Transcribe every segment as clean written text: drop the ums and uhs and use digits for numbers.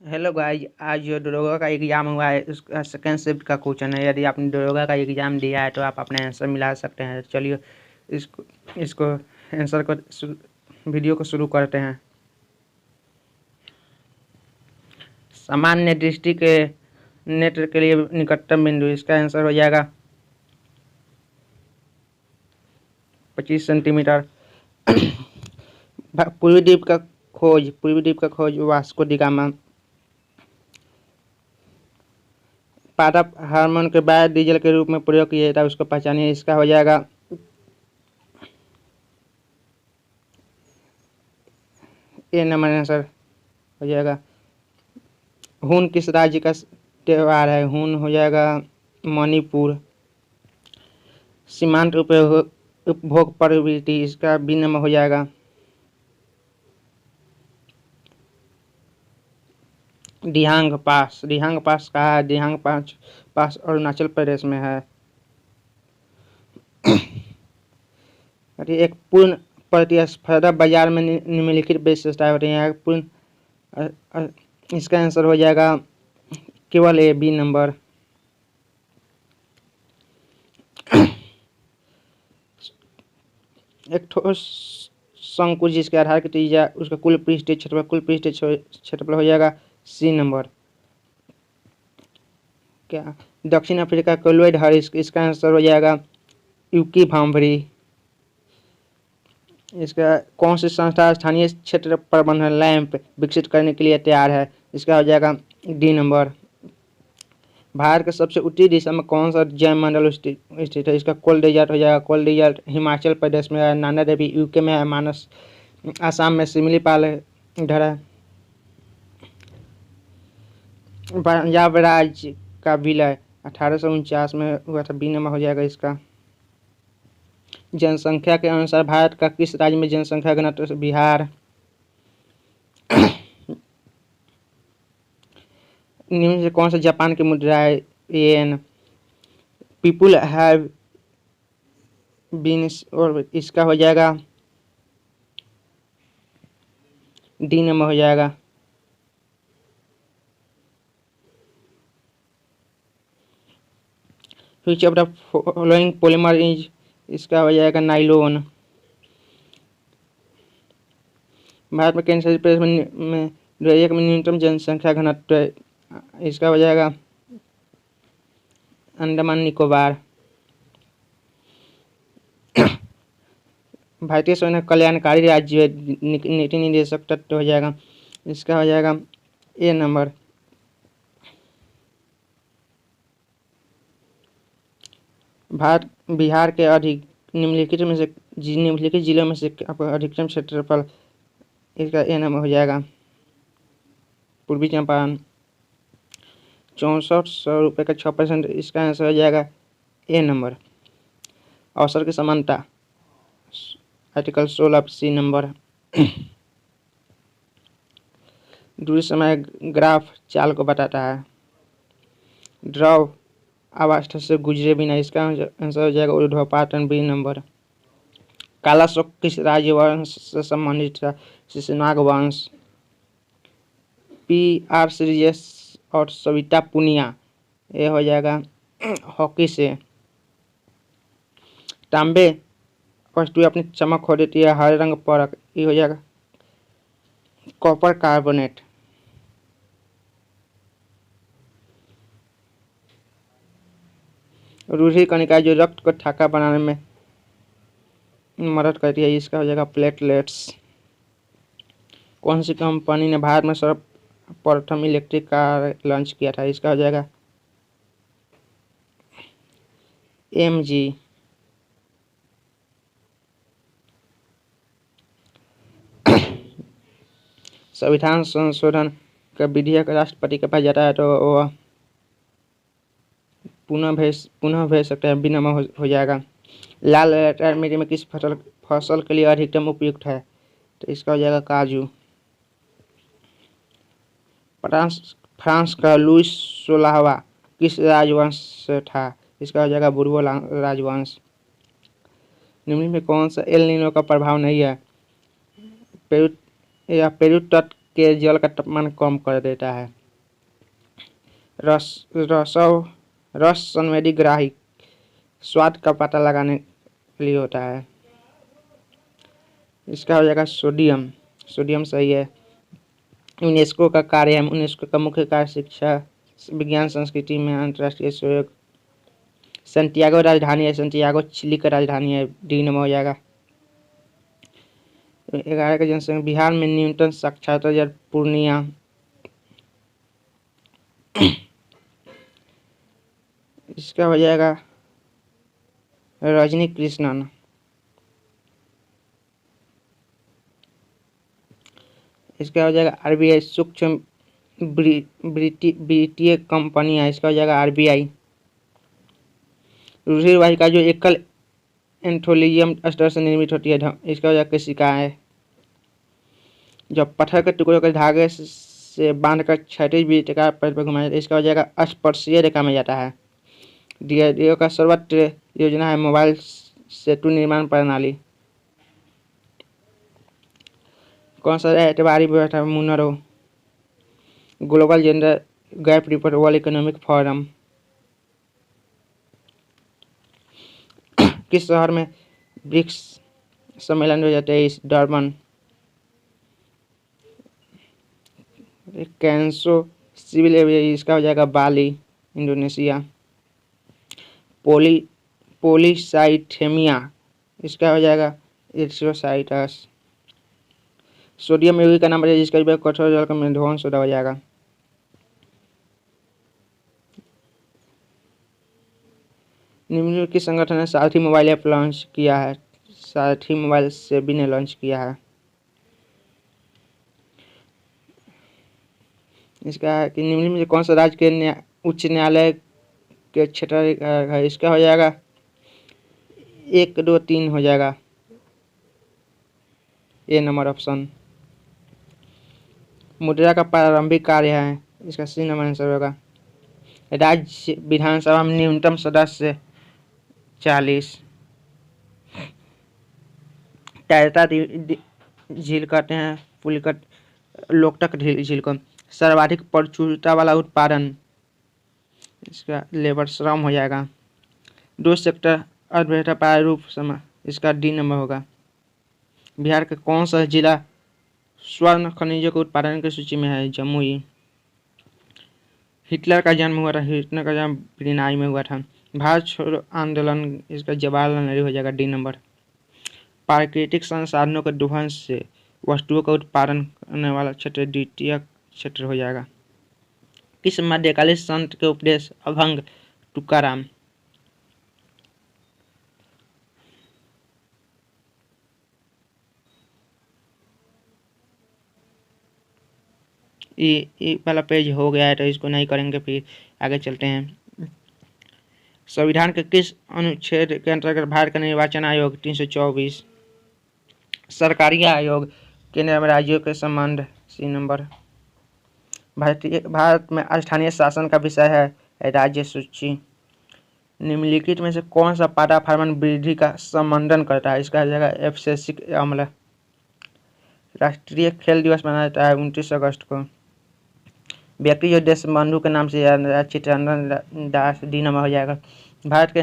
Hello guys, आज जो दरोगा का एग्ज़ाम हुआ है उसका सेकेंड शिफ्ट का क्वेश्चन है। यदि आपने दरोगा का एग्ज़ाम दिया है तो आप अपना आंसर मिला सकते हैं। चलिए इसको इसको आंसर को वीडियो को शुरू करते हैं। सामान्य दृष्टि के नेत्र के लिए निकटतम बिंदु, इसका आंसर हो जाएगा 25 सेंटीमीटर। पूर्वी द्वीप का खोज वास्को डी गामा। पादप हार्मोन के बायो डीजल के रूप में प्रयोग किया जाता है, उसको पहचानिए। इसका हो जाएगा ए नंबर आंसर हो जाएगा। हून किस राज्य का त्योहार है? हून हो जाएगा मणिपुर। सीमांत उपभोग प्रवृत्ति, इसका बी नंबर हो जाएगा। दिहांग पास कहाँ है? दिहांग पास अरुणाचल प्रदेश में है। एक पूर्ण प्रतिस्पर्धा बाजार में निम्नलिखित विशेषताएं होती हैं। पूर्ण इसका आंसर हो जाएगा केवल ए, बी नंबर। एक ठोस शंकु जिसके आधार की त्रिज्या उसका कुल पृष्ठीय क्षेत्रफल हो जाएगा सी नंबर। क्या दक्षिण अफ्रीका कोलोइड हर, इसका आंसर हो जाएगा यूकी भांभरी। इसका कौन सी संस्था स्थानीय क्षेत्र प्रबंधन लैंप विकसित करने के लिए तैयार है? इसका हो जाएगा डी नंबर। भारत के सबसे उत्तरी दिशा में कौन सा जैव मंडल स्थित है? इसका कोल डेजर्ट हो जाएगा। कोल डेजर्ट हिमाचल प्रदेश में है। नंदा देवी यूके में है। मानस आसाम में। सिमलीपाल इधर है। पंजाब राज्य का विलय 1849 में हुआ था। बी नंबर हो जाएगा इसका। जनसंख्या के अनुसार भारत का किस राज्य में जनसंख्या घनत्व? बिहार। निम्न से कौन सा जापान की मुद्रा है? येन। पीपुल हैव बीन, और इसका हो जाएगा डी नंबर हो जाएगा। Which of the following polymer is, इसका हो जाएगा नाइलोन। भारत में केंद्र शासित प्रदेश में न्यूनतम जनसंख्या घनत्व है, इसका हो जाएगा अंडमान निकोबार। भारतीय सेना कल्याणकारी राज्य नीति निदेशक तत्व हो जाएगा, इसका हो जाएगा ए नंबर। भारत बिहार के निम्नलिखित जिलों में से अधिकतम क्षेत्रफल, इसका ए नंबर हो जाएगा पूर्वी चंपारण। 6400 रुपये का 6%, इसका आंसर हो जाएगा ए नंबर। अवसर की समानता आर्टिकल 16 सी नंबर। दूरी समय ग्राफ चाल को बताता है। ध्रुव अवस्था से गुजरे बिना, इसका आंसर हो जाएगा ऊर्ध्वपातन, बी नंबर। काला शोक किस राजवंश से संबंधित था? शिशुनाग वंश। PR सीरीज और सविता पुनिया, ये हो जाएगा हॉकी से। तांबे वस्तु अपनी चमक खो देती है, हरे रंग परख, ये हो जाएगा कॉपर कार्बोनेट। रूधिर कणिका जो रक्त को ठाका बनाने में मदद करती है, इसका हो जाएगा प्लेटलेट्स। कौन सी कंपनी ने भारत में सर्वप्रथम इलेक्ट्रिक कार लॉन्च किया था? इसका हो जाएगा MG। संविधान संशोधन का विधेयक राष्ट्रपति के पास जाता है तो वह पुनः भेज सकते हैं, बी नंबर हो जाएगा। लाल लैटराइट मिट्टी में किस फसल के लिए अधिकतम उपयुक्त है? तो इसका हो जाएगा काजू। फ्रांस का लुईस 16वां किस राजवंश से था? इसका हो जाएगा बुर्बो राजवंश। निम्न में कौन सा एल नीनो का प्रभाव नहीं है? पेरू तट के जल का तापमान कम कर देता है। रस रसव रस संवेदी ग्राही स्वाद का पता लगाने के लिए होता है। इसका हो जाएगा सोडियम। सोडियम सही है। यूनेस्को का कार्य है। यूनेस्को का मुख्य कार्य शिक्षा, विज्ञान, संस्कृति में अंतर्राष्ट्रीय सहयोग। संटियागो राजधानी है। संटियागो चिली का राजधानी है। डी नंबर हो जाएगा। 11 का जनसंख्या। बिहार में न्यूनतम साक्षरता दर। पूर्णिया। इसका हो जाएगा रजनी कृष्णन। इसका हो जाएगा आरबीआई। सूक्ष्म वित्तीय कंपनी है। इसका हो जाएगा आरबीआई। रुधिर वाहिका जो एकल एंथोलियम स्तर से निर्मित होती है, इसका हो जाएगा कोशिका है। जब पत्थर के टुकड़ों के धागे से बांधकर क्षैतिज वृत्ताकार पथ पर घुमाया जाता है, इसका हो जाएगा स्पर्शीय रेखा में जाता है। डीआरडीओ का सर्वत्र योजना है मोबाइल सेतु निर्माण प्रणाली। कौन सा एतबारी व्यवस्था मुनर हो? Global gender gap report, world economic forum. किस शहर में ब्रिक्स सम्मेलन 2023? डरबन। कैंसो सिविल एविएशन, इसका हो जाएगा बाली, इंडोनेशिया। पोलीसाइथेमिया, इसका हो जाएगा इरिथ्रोसाइटस। सोडियम यौगिक का नाम बताइए जिसका उपयोग कठोर जल का ध्वंस सोडा हो जाएगा। निम्नलिखित संगठन ने सारथी मोबाइल ऐप लॉन्च किया है। सारथी मोबाइल सेबी ने लॉन्च किया है। इसका है कि निम्नलिखित में कौन सा राज्य के उच्च न्यायालय के क्षेत्र है? इसका हो जाएगा 1, 2, 3 हो जाएगा ए नंबर ऑप्शन। मुद्रा का प्रारंभिक कार्य है, इसका सी नंबर आंसर होगा। राज्य विधानसभा में न्यूनतम सदस्य 40। टैरता झील कहते हैं पुलिकट लोकटक झील को। सर्वाधिक प्रचुरता वाला उत्पादन, इसका लेबर श्रम हो जाएगा। 2 सेक्टर अर्थव्यवस्था प्रारूप समय, इसका डी नंबर होगा। बिहार का कौन सा जिला स्वर्ण खनिजों के उत्पादन की सूची में है? जमुई। हिटलर का जन्म हुआ था। हिटलर का जन्म ब्रुनेई में हुआ था। भारत छोड़ो आंदोलन, इसका जवाहरलाल नेहरू हो जाएगा, डी नंबर। प्राकृतिक संसाधनों के ध्वंस से वस्तुओं का उत्पादन करने वाला क्षेत्र द्वितीय क्षेत्र हो जाएगा। किस मध्यकालीन संत के उपदेश अभंग तुकाराम? ये वाला पेज हो गया है तो इसको नहीं करेंगे, फिर आगे चलते हैं। संविधान के किस अनुच्छेद के अंतर्गत भारत का निर्वाचन आयोग? 324। सरकारी आयोग केंद्र में राज्यों के संबंध, सी नंबर। भारत में स्थानीय शासन का विषय है राज्य सूची। निम्नलिखित में से कौन सा पादप हार्मोन वृद्धि का समर्थन करता है? इसका जगह एब्सिसिक अम्ल। राष्ट्रीय खेल दिवस मनाया जाता है 29 अगस्त को। व्यक्ति जो देशबंधु के नाम से चित्तरंजन दास, डी नंबर हो जाएगा। भारत के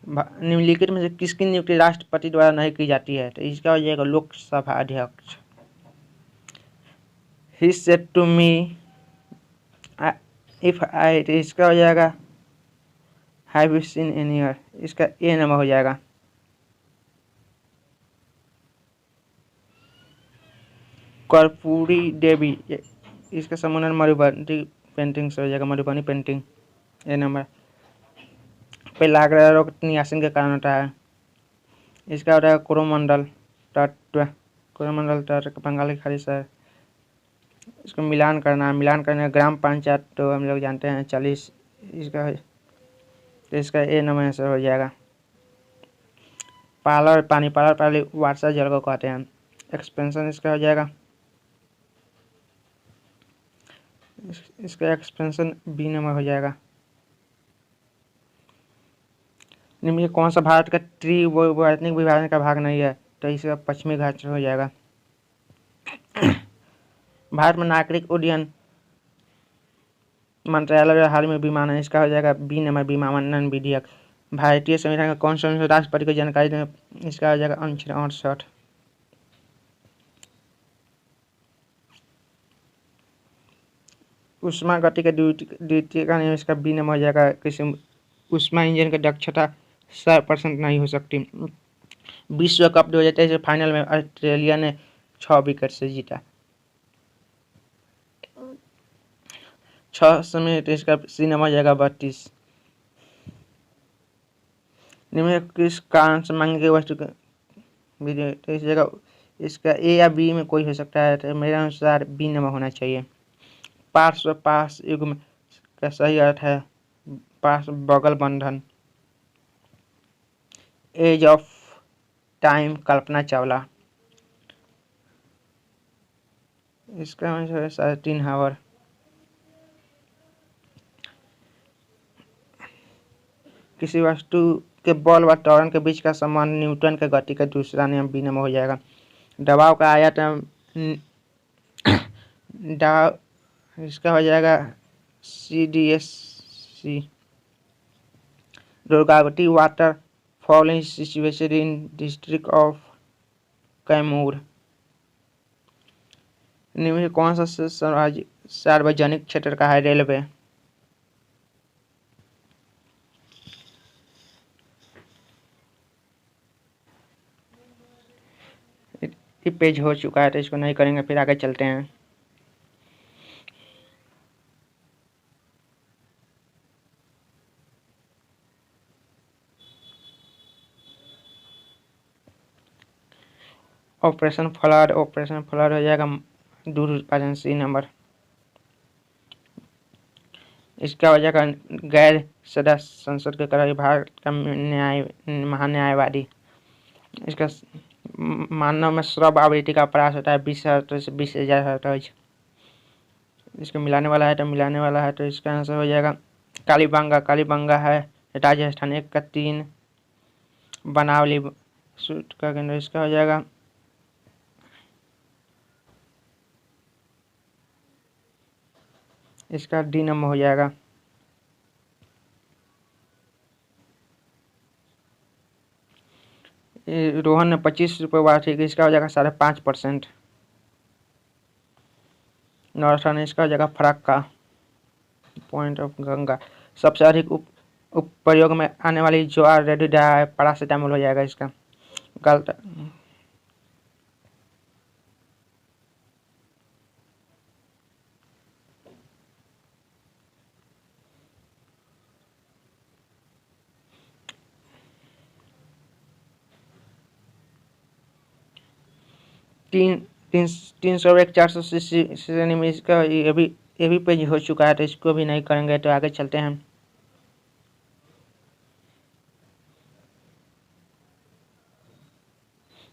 निम्नलिखित में से किसकी नियुक्ति राष्ट्रपति द्वारा नहीं की जाती है? तो इसका हो जाएगा लोकसभा अध्यक्ष। He said to me if I, इसका हो जाएगा Have you seen any year? इसका ए नंबर हो जाएगा। कर्पूरी देवी, इसका संबंध मधुबनी पेंटिंग से हो जाएगा, मधुबनी पेंटिंग, ए नंबर। पेलाग्रा रोग नियासिन के कारण होता है। इसका होता है कोरोमंडल तत्व। कोरोमंडल तत्व बंगाल की खाड़ी से। इसको मिलान करना ग्राम पंचायत तो हम लोग जानते हैं 40। इसका है तो इसका ए नंबर आंसर हो जाएगा। पालर पानी, पालर पानी वर्षा जल को कहते हैं। एक्सपेंशन इसका हो जाएगा, इसका एक्सपेंशन बी नंबर हो जाएगा। निम्न कौन सा भारत का त्रिभुवनात्मक विभाजन का भाग नहीं है? तो इसका पश्चिमी घाट हो जाएगा। भारत में नागरिक उड्डयन मंत्रालय हाल में विमान है, इसका हो जाएगा बी नंबर विमानन विधेयक। भारतीय संविधान का कौन सा राष्ट्रपति को जानकारी दें, इसका हो जाएगा अनुच्छेद 68। उष्मा गति का द्वितीय का नियम, इसका बी नंबर हो जाएगा। किसी उष्मा इंजन की दक्षता 100% नहीं हो सकती। विश्व कप 2023 फाइनल में ऑस्ट्रेलिया ने 6 विकेट से जीता। 6 समय तो इसका सी नंबर हो जाएगा 32। निम्न किस कारण से मांगी गई वस्तु तो इस जगह इसका ए या बी में कोई हो सकता है, तो मेरे अनुसार बी नंबर होना चाहिए। पार्श्व पास युग्म का सही अर्थ है पार्श्व बगल बंधन। As of time Kalpana Chawla, इसका आंसर है 3.5 आवर। किसी वस्तु के बल व त्वरण के बीच का संबंध न्यूटन के गति का दूसरा नियम बी नंबर हो जाएगा। दबाव का आयत इसका हो जाएगा CDSC। Durgavati water fall is situated in district of Kaimur. निम्न कौन सा सार्वजनिक क्षेत्र का है रेलवे। ये पेज हो चुका है तो इसको नहीं करेंगे, फिर आगे चलते हैं। ऑपरेशन फ्लड हो जाएगा दूध उत्पादन सी नंबर। इसका हो जाएगा गैर सदस्य संसद के कराई भारत का महान्यायवादी। इसका मानव में श्रव आवृत्ति का प्रयास होता है 20,000 से 20,000 हर्ट्ज। इसको मिलाने वाला है तो इसका आंसर हो जाएगा कालीबंगा है राजस्थान 1 का 3। बनावली सूट का केंद्र, इसका हो जाएगा इसका डी नंबर हो जाएगा। रोहन ने 25 रुपये हुआ, ठीक है, इसका हो जाएगा 5.5%। नॉर्थन, इसका हो जाएगा फराक्का पॉइंट ऑफ गंगा। सबसे अधिक प्रयोग में आने वाली जो ऑलरेडी है पैरासीटामोल हो जाएगा इसका। गलत। तीन सौ एक 400 श्रेणी में इसका ये भी पेज हो चुका है, तो इसको भी नहीं करेंगे, तो आगे चलते हैं।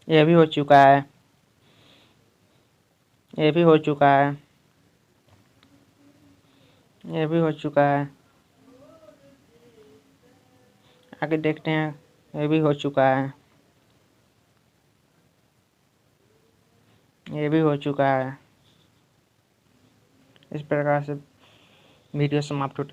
ये भी हो चुका है, ये भी हो चुका है, ये भी हो चुका है। आगे देखते हैं, ये भी हो चुका है, ये भी हो चुका है। इस प्रकार से वीडियो समाप्त होता है।